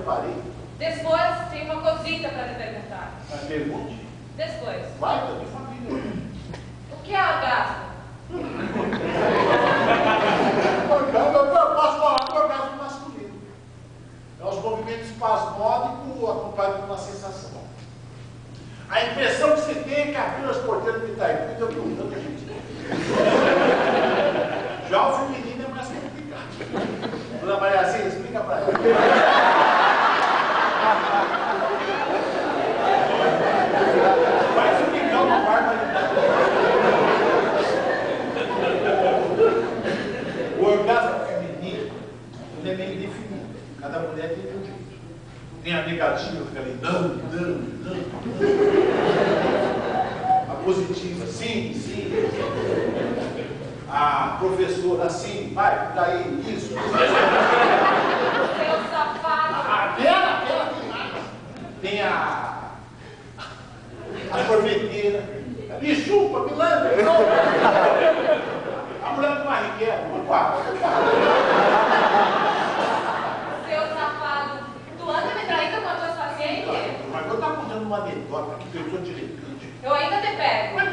parei. Depois, tem uma cosita para lhe perguntar. Mas pergunte. Depois. Vai, tô de família. O que é orgasmo? Eu posso falar do orgasmo masculino. É os movimentos espasmódicos acompanhados de uma sensação. A impressão que você tem é que abriu as porteiras do Itaipu e deu por tanta gente. Já o feminino é mais complicado. Dona Mariazinha, explica pra ela. Vai explicar uma barbaridade. O orgasmo feminino, ele é meio definido. Cada mulher tem um jeito. Tem a negativa, fica ali dando. A positiva, sim. A professora, sim, vai, daí, isso. Seu safado. Aquela tem a sorveteira. Me chupa, me lembra. A mulher do barrigueiro, uma quadra. Seu safado. Tu anda me traindo com as tuas pacientes? Mas eu estava contando uma anedota que eu sou direito. Eu ainda te pego. Mas